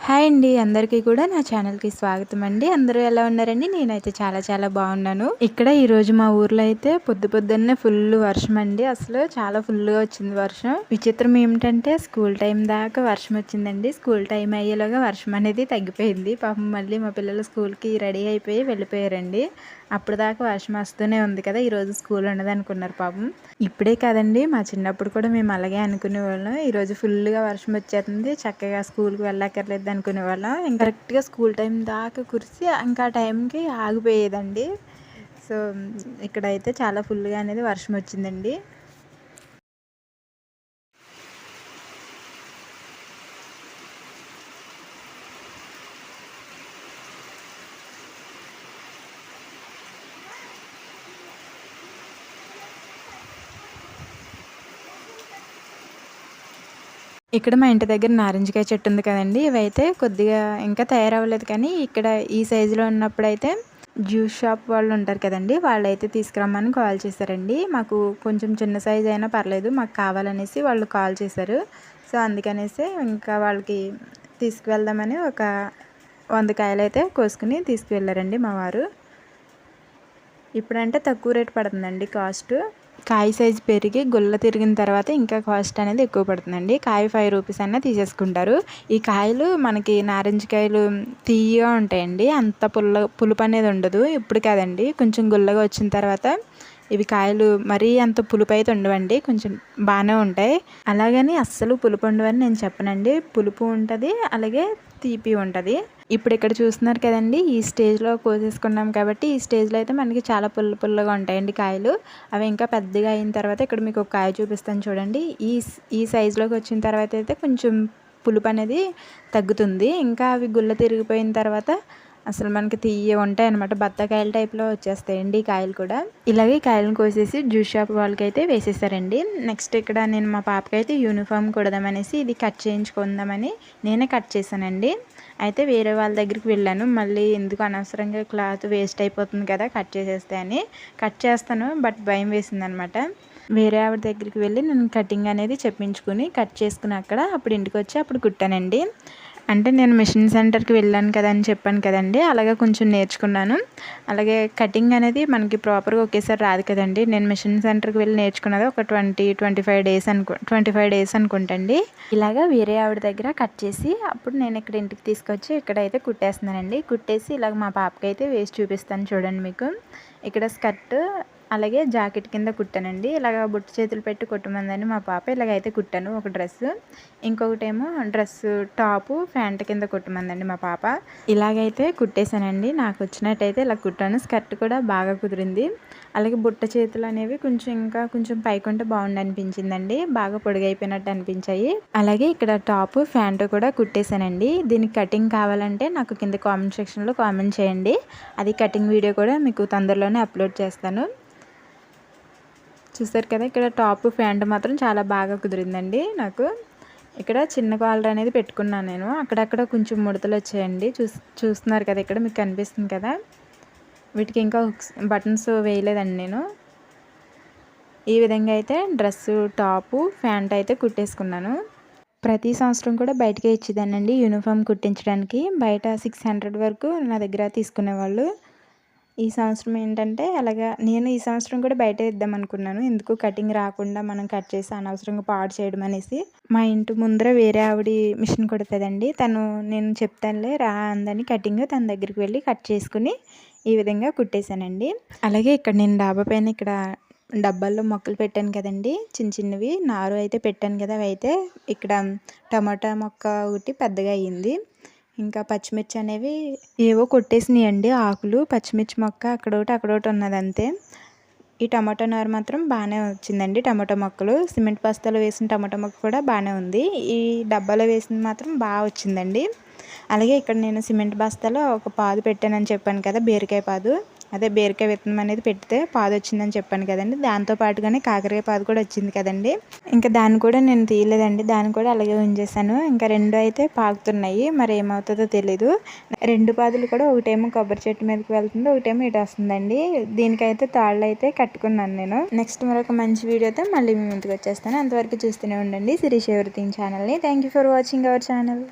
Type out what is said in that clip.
Hi అండి, అందరికీ కూడా నా ఛానల్కి స్వాగతం అండి. అందరూ ఎలా ఉన్నారండి? నేనైతే చాలా చాలా బాగున్నాను. ఇక్కడ ఈరోజు మా ఊర్లో అయితే పొద్దున్నే ఫుల్ వర్షం అండి. అసలు చాలా ఫుల్గా వచ్చింది వర్షం. విచిత్రం ఏమిటంటే స్కూల్ టైం దాకా వర్షం వచ్చిందండి. స్కూల్ టైం అయ్యేలాగా వర్షం అనేది తగ్గిపోయింది. పాపం మళ్ళీ మా పిల్లలు స్కూల్కి రెడీ అయిపోయి వెళ్ళిపోయారండి. అప్పుడు దాకా వర్షం వస్తూనే ఉంది కదా, ఈరోజు స్కూల్ ఉండదు అనుకున్నారు పాపం. ఇప్పుడే కాదండి, మా చిన్నప్పుడు కూడా మేము అలాగే అనుకునేవాళ్ళం. ఈరోజు ఫుల్గా వర్షం వచ్చేస్తుంది, చక్కగా స్కూల్కి వెళ్ళక్కర్లేదు అనుకునేవాళ్ళం. ఇంకా కరెక్ట్గా స్కూల్ టైం దాకా కురిసి ఇంకా టైంకి ఆగిపోయేదండి. సో ఇక్కడైతే చాలా ఫుల్గా అనేది వర్షం వచ్చిందండి. ఇక్కడ మా ఇంటి దగ్గర నారింజకాయ చెట్టు ఉంది కదండి, ఇవైతే కొద్దిగా ఇంకా తయారవ్వలేదు. కానీ ఇక్కడ ఈ సైజులో ఉన్నప్పుడైతే జ్యూస్ షాప్ వాళ్ళు ఉంటారు కదండి, వాళ్ళైతే తీసుకురమ్మని కాల్ చేశారండి. మాకు కొంచెం చిన్న సైజు అయినా పర్లేదు, మాకు కావాలనేసి వాళ్ళు కాల్ చేశారు. సో అందుకనేసి ఇంకా వాళ్ళకి తీసుకువెళ్దామని ఒక 100 కాయలు అయితే కోసుకుని తీసుకువెళ్ళారండి మా వారు. ఇప్పుడంటే తక్కువ రేటు పడుతుందండి కాస్ట్. కాయ సైజు పెరిగి గుల్ల తిరిగిన తర్వాత ఇంకా కాస్ట్ అనేది ఎక్కువ పడుతుందండి. కాయ 5 రూపీస్ అన్నా తీసేసుకుంటారు. ఈ కాయలు మనకి నారింజ కాయలు తీయగా ఉంటాయండి, అంత పులుపు అనేది ఉండదు. ఇప్పుడు కాదండి, కొంచెం గుల్లగా వచ్చిన తర్వాత ఇవి కాయలు మరీ అంత పులుపు అయితే ఉండవండి, కొంచెం బాగానే ఉంటాయి. అలాగని అస్సలు పులుపు ఉండవని నేను చెప్పనండి, పులుపు ఉంటుంది, అలాగే తీపి ఉంటుంది. ఇప్పుడు ఇక్కడ చూస్తున్నారు కదండి, ఈ స్టేజ్లో కోసేసుకున్నాం కాబట్టి ఈ స్టేజ్లో అయితే మనకి చాలా పుల్లగా ఉంటాయండి కాయలు. అవి ఇంకా పెద్దగా అయిన తర్వాత ఇక్కడ మీకు ఒక కాయ చూపిస్తాను చూడండి. ఈ సైజులోకి వచ్చిన తర్వాత అయితే కొంచెం పులుపు అనేది తగ్గుతుంది. ఇంకా అవి గుల్ల తిరిగిపోయిన తర్వాత అసలు మనకి తీయ ఉంటాయి అనమాట, బత్తాకాయల టైప్లో వచ్చేస్తాయండి ఈ కాయలు కూడా. ఇలాగే కాయలను కోసేసి జ్యూస్ షాప్ వాళ్ళకి అయితే వేసేసారండి. నెక్స్ట్ ఇక్కడ నేను మా పాపకైతే యూనిఫామ్ కుడదామనేసి ఇది కట్ చేయించుకుందామని నేనే కట్ చేశానండి. అయితే వేరే వాళ్ళ దగ్గరికి వెళ్ళాను, మళ్ళీ ఎందుకు అనవసరంగా క్లాత్ వేస్ట్ అయిపోతుంది కదా కట్ చేసేస్తే అని. కట్ చేస్తాను, బట్ భయం వేసింది అనమాట. వేరే ఆవిడ దగ్గరికి వెళ్ళి నేను కటింగ్ అనేది చెప్పించుకుని కట్ చేసుకుని అప్పుడు ఇంటికి వచ్చి అప్పుడు కుట్టానండి. అంటే నేను మిషన్ సెంటర్కి వెళ్ళాను కదా అని చెప్పాను కదండి, అలాగే కొంచెం నేర్చుకున్నాను. అలాగే కటింగ్ అనేది మనకి ప్రాపర్గా ఒకేసారి రాదు కదండి. నేను మిషన్ సెంటర్కి వెళ్ళి నేర్చుకున్నది ఒక 25 డేస్ అనుకుంటండి. ఇలాగా వేరే ఆవిడ దగ్గర కట్ చేసి అప్పుడు నేను ఇక్కడ ఇంటికి తీసుకొచ్చి ఇక్కడైతే కుట్టేస్తున్నానండి. కుట్టేసి ఇలాగ మా పాపకి అయితే వేసి చూపిస్తాను చూడండి మీకు. ఇక్కడ స్కర్ట్ అలాగే జాకెట్ కింద కుట్టానండి. ఇలాగ బుట్ట చేతులు పెట్టి కుట్టమందని మా పాప, ఇలాగైతే కుట్టాను ఒక డ్రెస్. ఇంకొకటేమో డ్రెస్ టాపు ప్యాంట్ కింద కుట్టమందండి మా పాప. ఇలాగైతే కుట్టేశానండి, నాకు వచ్చినట్టయితే ఇలా కుట్టాను. స్కర్ట్ కూడా బాగా కుదిరింది. అలాగే బుట్ట చేతులు అనేవి ఇంకా కొంచెం పైకుంటే బాగుండి అనిపించిందండి, బాగా పొడిగైపోయినట్టు అనిపించాయి. అలాగే ఇక్కడ టాపు ప్యాంటు కూడా కుట్టేశానండి. దీనికి కటింగ్ కావాలంటే నాకు కింద కామెంట్ సెక్షన్లో కామెంట్ చేయండి, అది కటింగ్ వీడియో కూడా మీకు తొందరలోనే అప్లోడ్ చేస్తాను. చూసారు కదా, ఇక్కడ టాప్ ప్యాంట్ మాత్రం చాలా బాగా కుదిరిందండి నాకు. ఇక్కడ చిన్న కాలర్ అనేది పెట్టుకున్నాను నేను, అక్కడక్కడ కొంచెం ముడతలు వచ్చాయండి. చూస్తున్నారు కదా, ఇక్కడ మీకు కనిపిస్తుంది కదా. వీటికి ఇంకా బటన్స్ వేయలేదండి నేను. ఈ విధంగా అయితే డ్రెస్సు టాపు ప్యాంట్ అయితే కుట్టేసుకున్నాను. ప్రతి సంవత్సరం కూడా బయటకే ఇచ్చేదానండి యూనిఫామ్ కుట్టించడానికి. బయట 600 వరకు నా దగ్గర తీసుకునేవాళ్ళు. ఈ సంవత్సరం ఏంటంటే అలాగా నేను ఈ సంవత్సరం కూడా బయట ఇద్దాం అనుకున్నాను. ఎందుకు కటింగ్ రాకుండా మనం కట్ చేసి అనవసరంగా పాడు చేయడం అనేసి. మా ఇంటి ముందర వేరే ఆవిడ మిషన్ కుడుతుందండి, నేను చెప్తానులే రా అందని కటింగ్ తన దగ్గరికి వెళ్ళి కట్ చేసుకుని ఈ విధంగా కుట్టేశానండి. అలాగే ఇక్కడ నేను డాబా పైన ఇక్కడ డబ్బాల్లో మొక్కలు పెట్టాను కదండి, చిన్నవి నారు అయితే పెట్టాను కదా, అవి అయితే ఇక్కడ టమాటా మొక్క ఒకటి పెద్దగా అయ్యింది. ఇంకా పచ్చిమిర్చి అనేవి ఏవో కొట్టేసినాయండి ఆకులు. పచ్చిమిర్చి మొక్క అక్కడొకటి ఉన్నది అంతే. ఈ టమాటా నారు మాత్రం బాగానే వచ్చిందండి. టమాటా మొక్కలు సిమెంట్ బస్తాలో వేసిన టమాటా మొక్క కూడా బాగానే ఉంది. ఈ డబ్బాలో వేసింది మాత్రం బాగా వచ్చిందండి. అలాగే ఇక్కడ నేను సిమెంట్ బస్తాలో ఒక పాదు పెట్టానని చెప్పాను కదా, బీరకాయ పాదు. అదే బీరకాయ విత్తనం అనేది పెడితే పాదు వచ్చిందని చెప్పాను కదండి, దాంతో పాటుగానే కాకరకాయ పాదు కూడా వచ్చింది కదండి. ఇంకా దాన్ని కూడా నేను తీయలేదండి, దాన్ని కూడా అలాగే ఉంచేసాను. ఇంకా 2 అయితే పాకుతున్నాయి, మరి ఏమవుతుందో తెలీదు. 2 పాదులు కూడా ఒకటేమో కొబ్బరి చెట్టు మీదకి వెళ్తుంది, ఒకటేమో ఇటు వస్తుందండి. దీనికైతే తాళ్ళు అయితే కట్టుకున్నాను నేను. నెక్స్ట్ మరొక మంచి వీడియోతో మళ్ళీ మీ ముందుకు వచ్చేస్తాను. అంతవరకు చూస్తూనే ఉండండి శిరీష్ ఎవ్రీథింగ్ ఛానల్ని. Thank you for watching our channel.